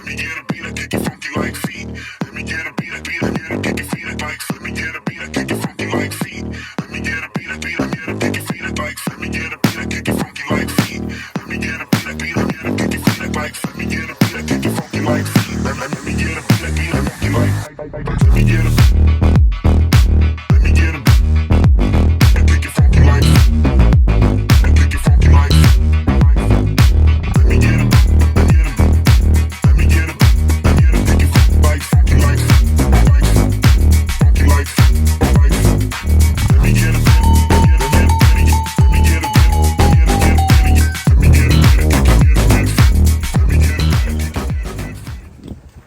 Let me get a beat, I kick it funky like feet. Let me get a beat, I kick it feet like. Let me get a beat, I kick it funky like feet. Let me get a beat, I kick it feet like. Let me get a beat, I kick it funky like feet. Let me get a beat, I kick it feet like. Let me get a beat, I kick it funky like feet. Let me get a beat, I kick it funky like. Let me get a let me get a I kick it funky like. I kick it funky like. Let me get a let me get a kick it funky like funky like let me get a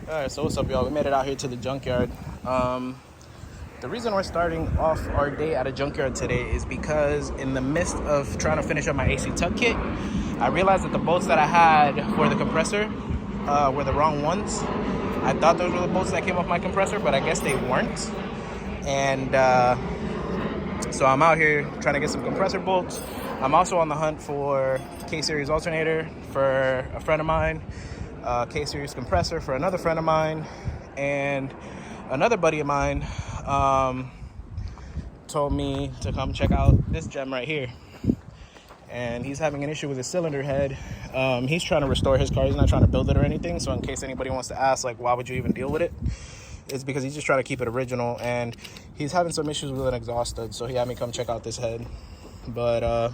Alright, so what's up, y'all? We made it out here to the junkyard. The reason we're starting off our day at a junkyard today is because in the midst of trying to finish up my AC tuck kit, I realized that the bolts that I had for the compressor were the wrong ones. I thought those were the bolts that came off my compressor, but I guess they weren't. And so I'm out here trying to get some compressor bolts. I'm also on the hunt for K-series alternator for a friend of mine, K-series compressor for another friend of mine, and another buddy of mine told me to come check out this gem right here. And he's having an issue with his cylinder head. He's trying to restore his car. He's not trying to build it or anything. So in case anybody wants to ask, like, why would you even deal with it? It's because he's just trying to keep it original. And he's having some issues with an exhaust stud. So he had me come check out this head. But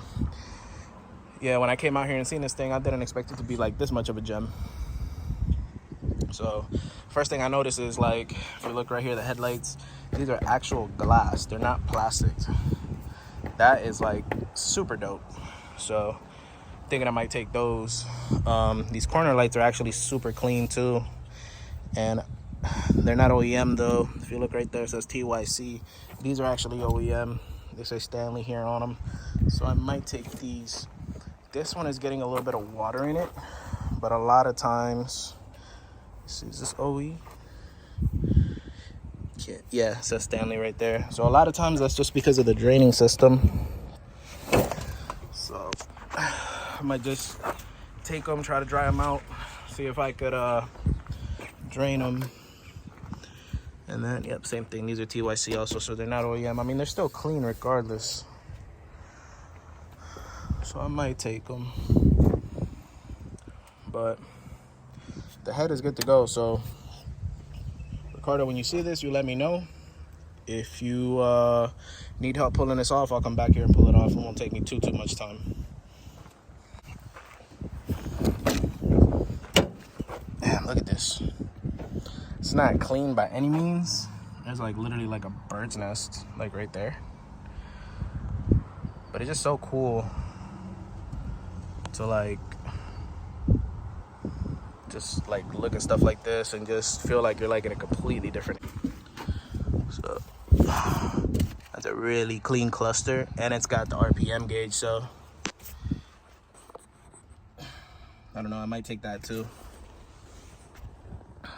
yeah, when I came out here and seen this thing, I didn't expect it to be like this much of a gem. So first thing I noticed is, like, if you look right here, the headlights, these are actual glass. They're not plastic. That is like super dope. So thinking I might take those. These corner lights are actually super clean too. And they're not OEM though. If you look right there, it says TYC. These are actually OEM. They say Stanley here on them. So I might take these. This one is getting a little bit of water in it, but a lot of times, is this OE? Yeah, it says Stanley right there. So a lot of times that's just because of the draining system. So I might just take them, try to dry them out, see if I could drain them. And then, yep, same thing. These are TYC also, so they're not OEM. I mean, they're still clean regardless. So I might take them. But the head is good to go. So Ricardo, when you see this, you let me know. If you need help pulling this off, I'll come back here and pull it off. It won't take me too much time. Damn, look at this. It's not clean by any means. There's like literally like a bird's nest like right there. But it's just so cool to like just like look at stuff like this and just feel like you're like in a completely different. So that's a really clean cluster, and it's got the RPM gauge, so I don't know, I might take that too. I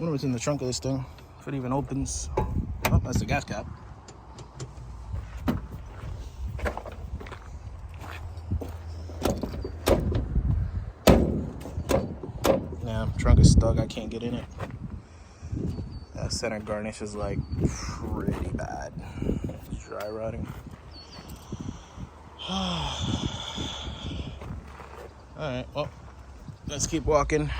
wonder what's in the trunk of this thing, if it even opens. Oh, that's the gas cap. Yeah, trunk is stuck, I can't get in it. That center garnish is like pretty bad. It's dry rotting. Alright, well, let's keep walking.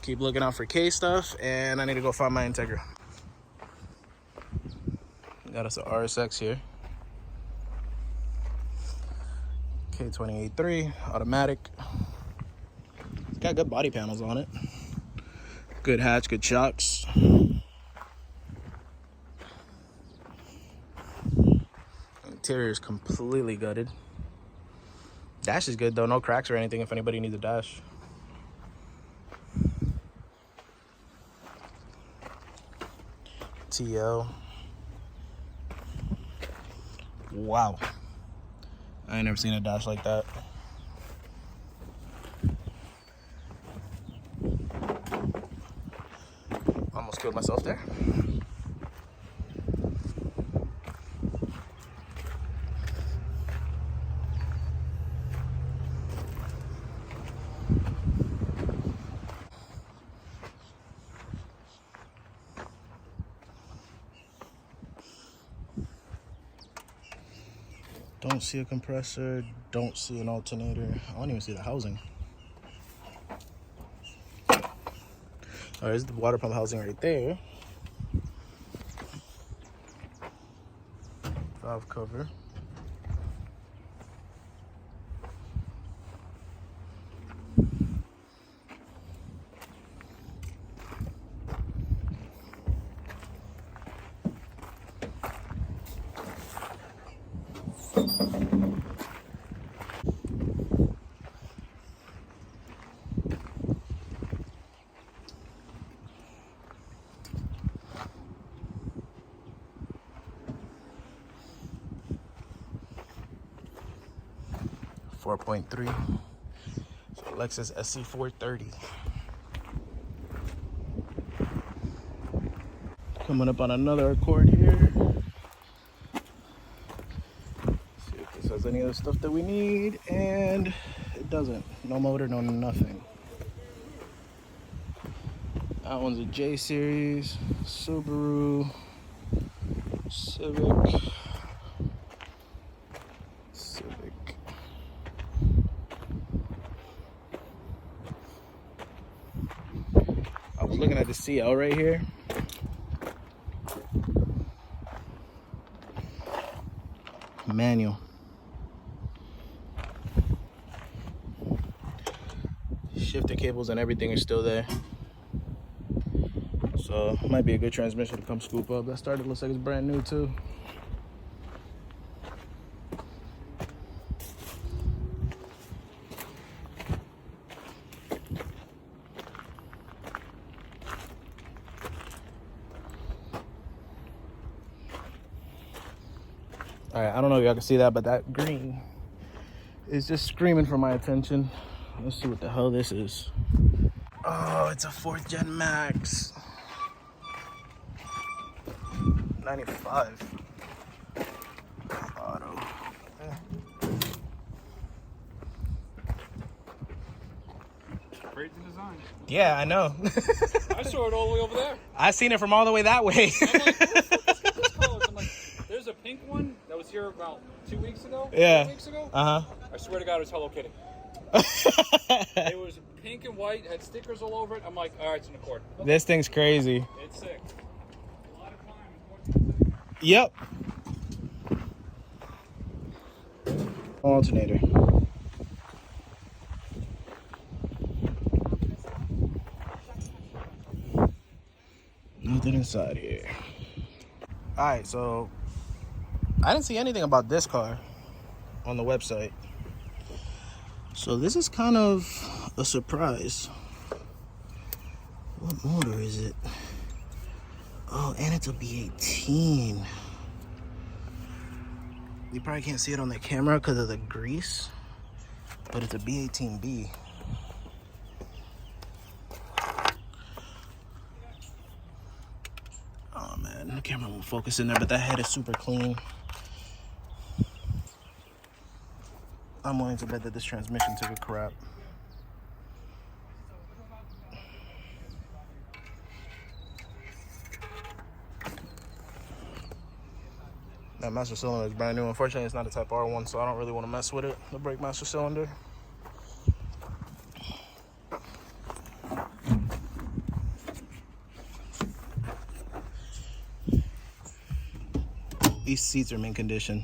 Keep looking out for K stuff, and I need to go find my Integra. Got us a RSX here. K28.3, automatic. It's got good body panels on it. Good hatch, good shocks. Interior is completely gutted. Dash is good though, no cracks or anything if anybody needs a dash. TL. Wow. I ain't never seen a dash like that. Almost killed myself there. Don't see a compressor. Don't see an alternator. I don't even see the housing. All right, there's the water pump housing right there. Valve cover. .3. So Lexus SC430. Coming up on another Accord here. See if this has any of the stuff that we need, and it doesn't. No motor, no nothing. That one's a J series, Subaru, Civic. I was looking at the CL right here. Manual. Shifter cables and everything is still there. So might be a good transmission to come scoop up. That starter looks like it's brand new too. All right, I don't know if y'all can see that, but that green is just screaming for my attention. Let's see what the hell this is. Oh, it's a 4th Gen Max. 95. Auto. Great design. Yeah, I know. I saw it all the way over there. I seen it from all the way that way. I'm like, this color. I'm like, there's a pink one that was here about 2 weeks ago. Yeah. 3 weeks ago. Uh-huh. I swear to God, it was Hello Kitty. It was pink and white, had stickers all over it. I'm like, all right, it's an Accord. This thing's crazy. It's sick. A lot of time. Yep. Alternator. Nothing inside here. All right, so I didn't see anything about this car on the website. So this is kind of a surprise. What motor is it? Oh, and it's a B18. You probably can't see it on the camera because of the grease, but it's a B18B. Oh man, the camera won't focus in there, but that head is super clean. I'm willing to bet that this transmission took a crap. That master cylinder is brand new. Unfortunately, it's not a Type R one, so I don't really want to mess with it. The brake master cylinder. These seats are mint condition.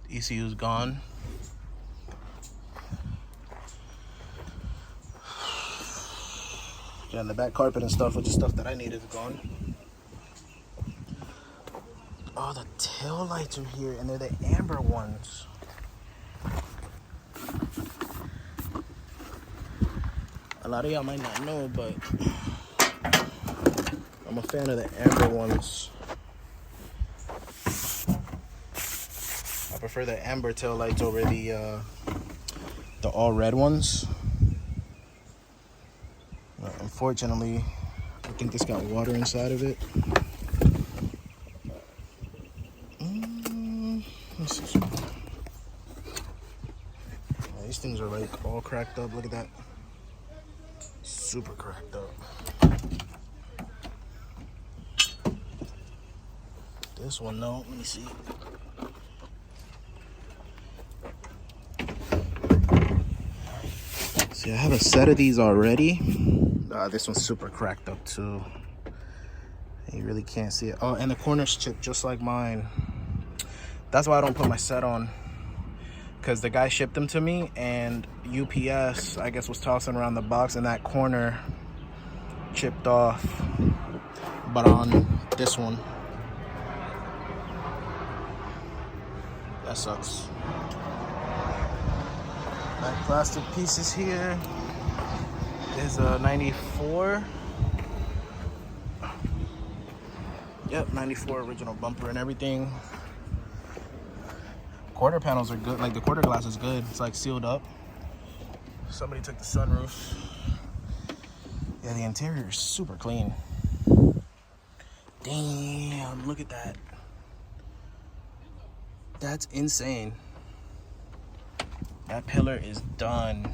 The ECU's gone. Yeah, and the back carpet and stuff, which is stuff that I need, is gone. Oh, the tail lights are here, and they're the amber ones. A lot of y'all might not know, but I'm a fan of the amber ones. I prefer the amber tail lights over the all red ones. Unfortunately, I think this got water inside of it. These things are like all cracked up. Look at that. Super cracked up. This one, no. Let me see. See, I have a set of these already. This one's super cracked up too. You really can't see it. Oh, and the corner's chipped just like mine. That's why I don't put my set on. Because the guy shipped them to me, and UPS, I guess, was tossing around the box, and that corner chipped off. But on this one, that sucks. Like plastic pieces here. There's a 94. Yep, 94 original bumper and everything. Quarter panels are good. Like the quarter glass is good. It's like sealed up. Somebody took the sunroof. Yeah, the interior is super clean. Damn, look at that. That's insane. That pillar is done.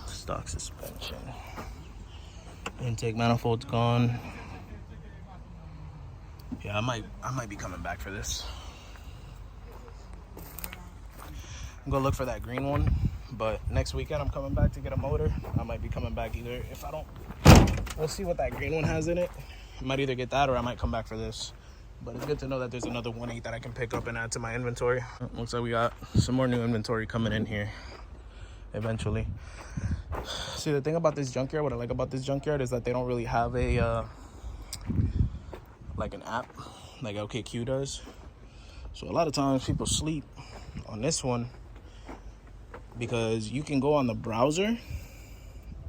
Stock suspension. Intake manifold's gone. Yeah, I might be coming back for this. I'm gonna look for that green one, but next weekend I'm coming back to get a motor. I might be coming back either. If I don't, we'll see what that green one has in it. I might either get that or I might come back for this. But it's good to know that there's another 1.8 that I can pick up and add to my inventory. Looks like we got some more new inventory coming in here eventually. See, the thing about this junkyard, what I like about this junkyard is that they don't really have a like an app like OKQ does. So a lot of times people sleep on this one because you can go on the browser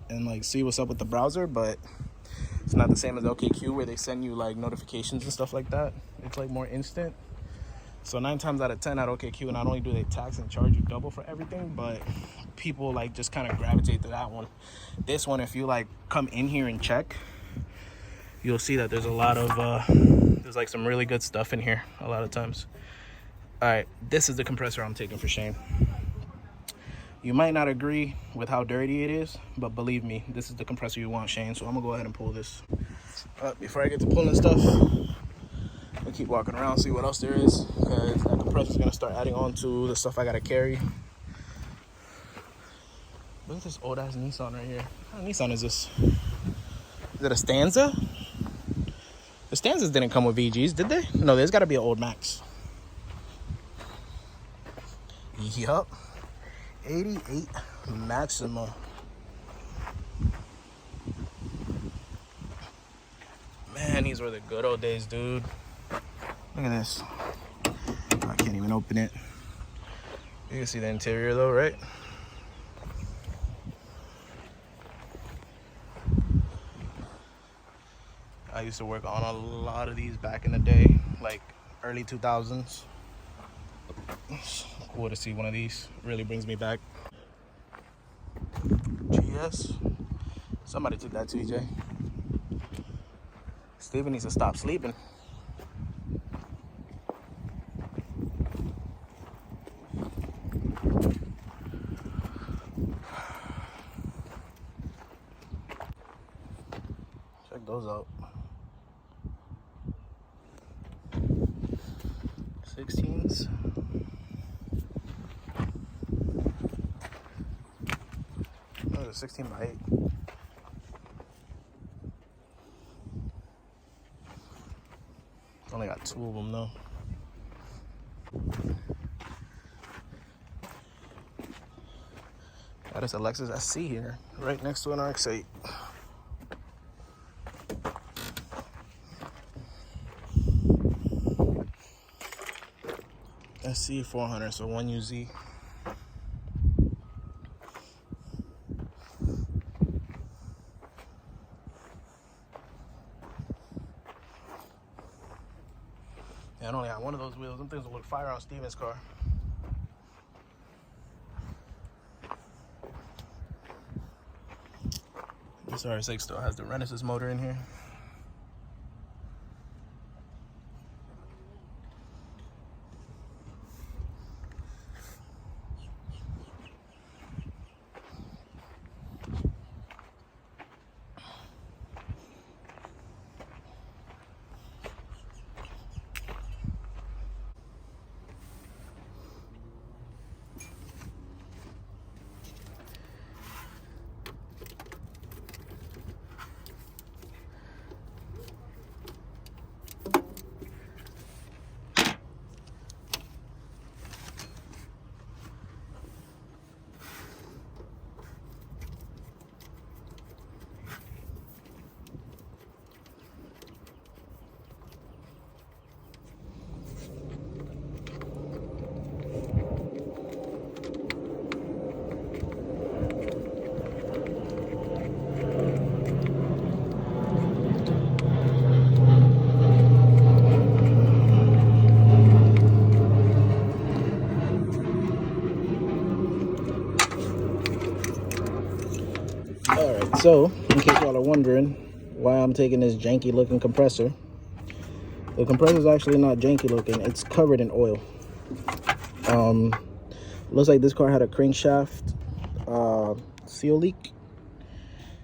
and like see what's up with the browser, but it's not the same as OKQ where they send you like notifications and stuff like that. It's like more instant. So 9 times out of 10 at OKQ, not only do they tax and charge you double for everything, but people like just kind of gravitate to that one. This one, if you like come in here and check, you'll see that there's a lot of there's like some really good stuff in here a lot of times. All right, this is the compressor I'm taking for Shane. You might not agree with how dirty it is, but believe me, this is the compressor you want, Shane. So I'm gonna go ahead and pull this. Before I get to pulling stuff, I'll keep walking around, see what else there is, because that compressor is gonna start adding on to the stuff I gotta carry. Look at this old ass Nissan right here. What kind of Nissan is this? Is it a Stanza? The Stanzas didn't come with VGs, did they? No, there's gotta be an old Max. Yup. 88 Maxima. Man, these were the good old days, dude. Look at this. I can't even open it. You can see the interior though, right? I used to work on a lot of these back in the day, like early 2000s. Cool to see one of these. Really brings me back. GS. Somebody took that TJ. Steven needs to stop sleeping. Check those out. 16s. Oh, 16 by 8. Only got 2 of them though. Got this a Lexus SC here, right next to an RX-8. SC 400, so 1 UZ. Yeah, I only got one of those wheels. Them things will look fire on Steven's car. This RS6 still has the Renesis motor in here. Alright, so in case y'all are wondering why I'm taking this janky looking compressor, the compressor is actually not janky looking, it's covered in oil. Looks like this car had a crankshaft seal leak.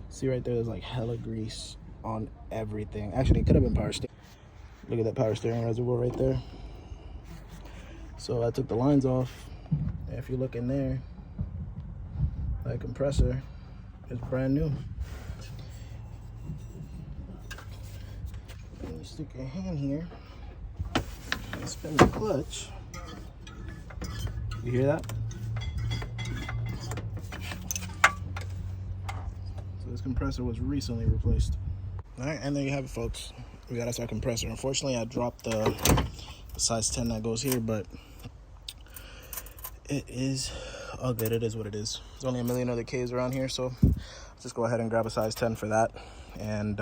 See right there, there's like hella grease on everything. Actually, it could have been power steering. Look at that power steering reservoir right there. So I took the lines off, and if you look in there, that compressor is brand new. And you stick your hand here and spin the clutch. You hear that? So this compressor was recently replaced. All right, and there you have it, folks. We got us our compressor. Unfortunately, I dropped the size 10 that goes here, but it is all good. It is what it is. There's only a million other Ks around here, so just go ahead and grab a size 10 for that. And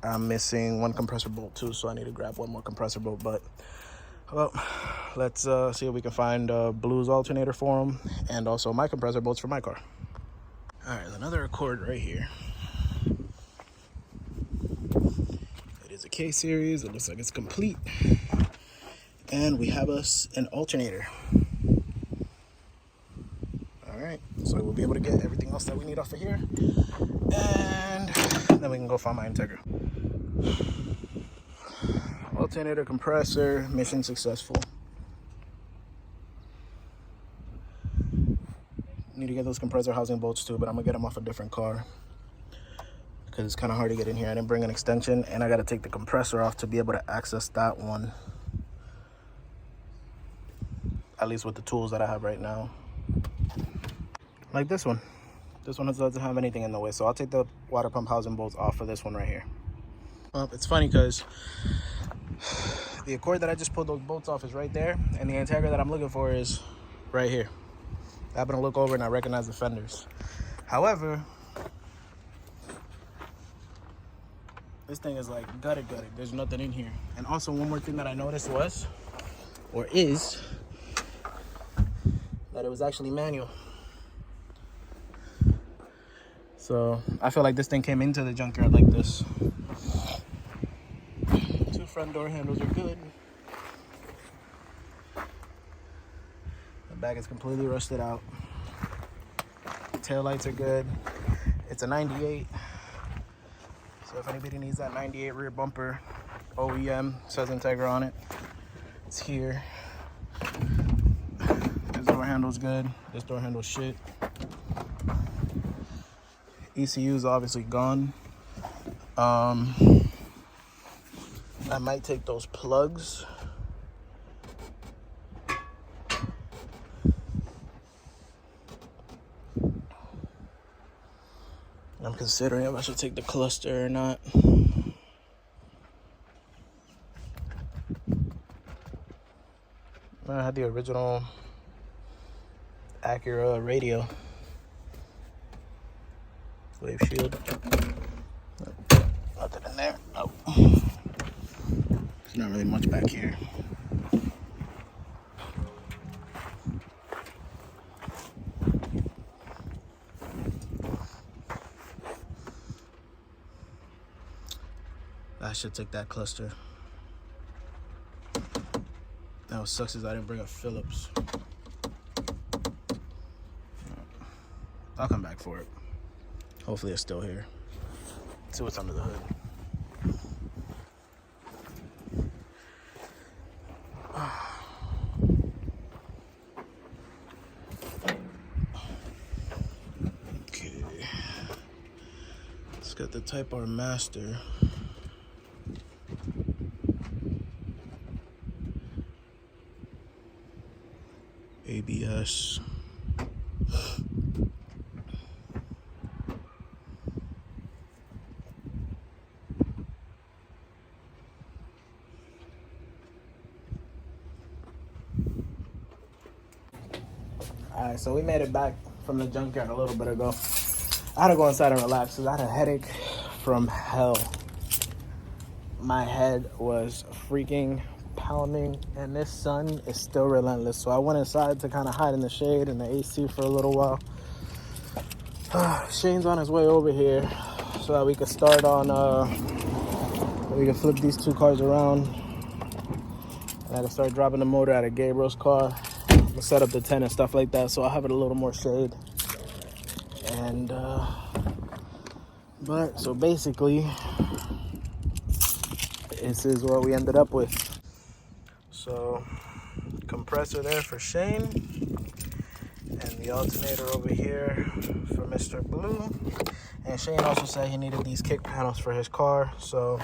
I'm missing one compressor bolt too, so I need to grab one more compressor bolt. But well, let's see if we can find Blue's alternator for them, and also my compressor bolts for my car. All right, another Accord right here. It is a K series. It looks like it's complete, and we have us an alternator. All right, so we'll be able to get everything else that we need off of here, and then we can go find my Integra. Alternator, compressor, mission successful. Need to get those compressor housing bolts too, but I'm gonna get them off a different car because it's kind of hard to get in here. I didn't bring an extension, and I got to take the compressor off to be able to access that one, at least with the tools that I have right now. Like this one doesn't have anything in the way, so I'll take the water pump housing bolts off for this one right here. Well, it's funny because the Accord that I just pulled those bolts off is right there, and the Integra that I'm looking for is right here. I happen to look over and I recognize the fenders. However, this thing is like gutted. There's nothing in here. And also one more thing that I noticed is that it was actually manual. So I feel like this thing came into the junkyard like this. Two front door handles are good. The back is completely rusted out. Tail lights are good. It's a 98. So if anybody needs that 98 rear bumper, OEM, says Integra on it, it's here. This door handle's good. This door handle's shit. ECU is obviously gone. I might take those plugs. I'm considering if I should take the cluster or not. I had the original Acura radio. Wave shield. Nothing in there. Oh. There's not really much back here. I should take that cluster. Now what sucks is I didn't bring a Phillips. I'll come back for it. Hopefully it's still here. Let's see what's under the hood. Okay. It's got the Type R Master. ABS. Alright, so we made it back from the junkyard a little bit ago. I had to go inside and relax because I had a headache from hell. My head was freaking pounding, and this sun is still relentless. So I went inside to kind of hide in the shade and the AC for a little while. Shane's on his way over here so that we can start on, we can flip these two cars around. I gotta start dropping the motor out of Gabriel's car. I'm gonna set up the tent and stuff like that so I'll have it a little more shade. And, but, so basically, this is what we ended up with. So, compressor there for Shane. And the alternator over here for Mr. Blue. And Shane also said he needed these kick panels for his car. So,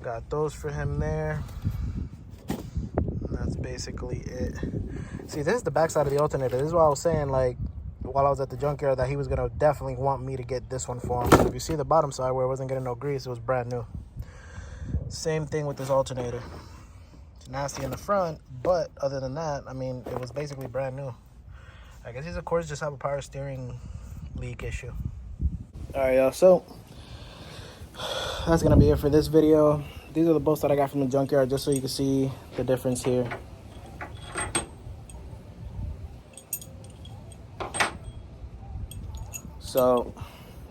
got those for him there. And that's basically it. See, this is the backside of the alternator. This is what I was saying, like, while I was at the junkyard, that he was going to definitely want me to get this one for him. So if you see the bottom side where it wasn't getting no grease, it was brand new. Same thing with this alternator. It's nasty in the front, but other than that, I mean, it was basically brand new. I guess these, of course, just have a power steering leak issue. All right, y'all, so that's going to be it for this video. These are the bolts that I got from the junkyard, just so you can see the difference here. So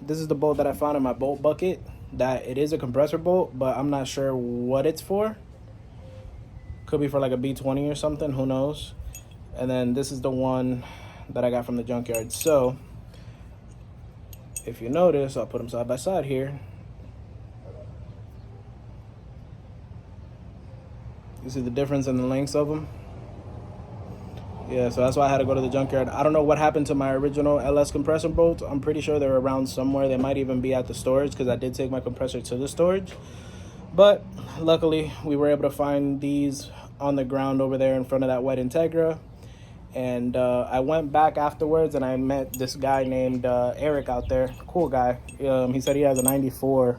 this is the bolt that I found in my bolt bucket. That it is a compressor bolt, but I'm not sure what it's for. Could be for like a B20 or something, who knows. And then this is the one that I got from the junkyard. So if you notice, I'll put them side by side here. You see the difference in the lengths of them? Yeah, so that's why I had to go to the junkyard. I don't know what happened to my original LS compressor bolts. I'm pretty sure they're around somewhere. They might even be at the storage because I did take my compressor to the storage. But luckily, we were able to find these on the ground over there in front of that wet Integra. And I went back afterwards and I met this guy named Eric out there. Cool guy. He said he has a 94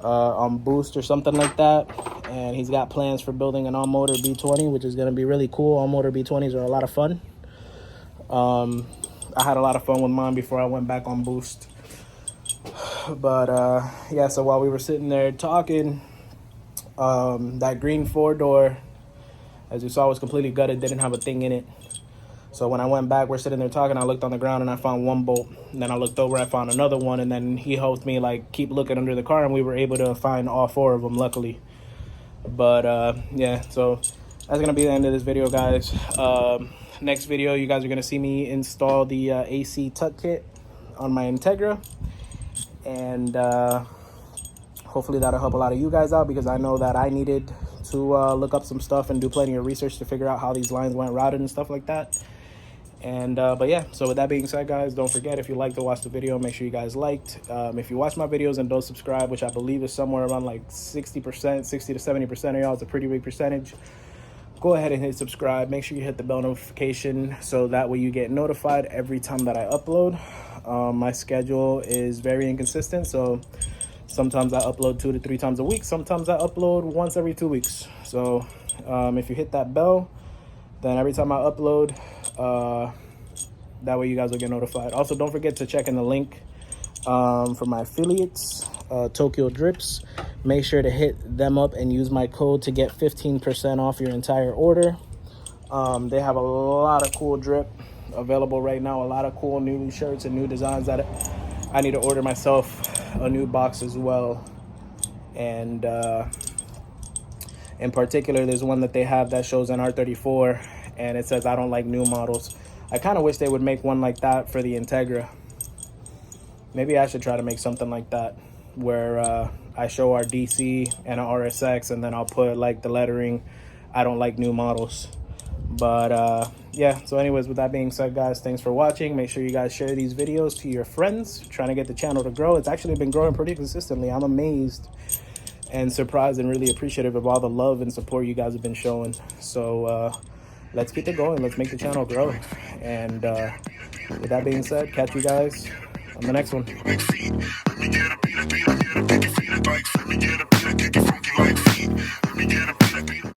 on boost or something like that. And he's got plans for building an all-motor B20, which is going to be really cool. All-motor B20s are a lot of fun. I had a lot of fun with mine before I went back on boost. But, yeah, so while we were sitting there talking, that green four-door, as you saw, was completely gutted, didn't have a thing in it. So when I went back, we're sitting there talking, I looked on the ground and I found one bolt. And then I looked over, I found another one, and then he helped me, like, keep looking under the car, and we were able to find all four of them, luckily. But yeah, so that's gonna be the end of this video, guys. Next video, you guys are gonna see me install the AC tuck kit on my Integra, and hopefully that'll help a lot of you guys out, because I know that I needed to look up some stuff and do plenty of research to figure out how these lines went routed and stuff like that. And but yeah, so with that being said, guys, don't forget, if you like to watch the video, make sure you guys liked. If you watch my videos and don't subscribe, which I believe is somewhere around like 60%, 60 to 70% of y'all, it's a pretty big percentage, go ahead and hit subscribe. Make sure you hit the bell notification so that way you get notified every time that I upload. My schedule is very inconsistent, so sometimes I upload 2 to 3 times a week, sometimes I upload once every 2 weeks. So if you hit that bell, then every time I upload, that way you guys will get notified. Also, don't forget to check in the link for my affiliates, Tokyo Drips. Make sure to hit them up and use my code to get 15% off your entire order. They have a lot of cool drip available right now, a lot of cool new shirts and new designs that I need to order myself a new box as well. And in particular, there's one that they have that shows an R34 and it says I don't like new models. I kind of wish they would make one like that for the Integra. Maybe I should try to make something like that where I show our DC and our RSX, and then I'll put like the lettering I don't like new models. But yeah, so anyways, with that being said, guys, thanks for watching. Make sure you guys share these videos to your friends, trying to get the channel to grow. It's actually been growing pretty consistently. I'm amazed and surprised and really appreciative of all the love and support you guys have been showing. So let's keep it going. Let's make the channel grow. And with that being said, catch you guys on the next one.